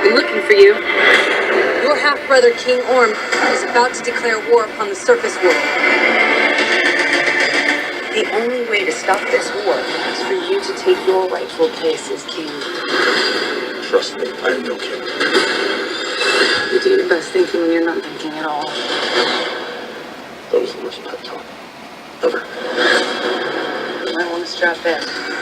I've been looking for you. Your half-brother, King Orm, is about to declare war upon the surface world. The only way to stop this war is for you to take your rightful place as king. Trust me, I am no king. You do your best thinking when you're not thinking at all. That was the worst pep talk ever. You might want to strap in.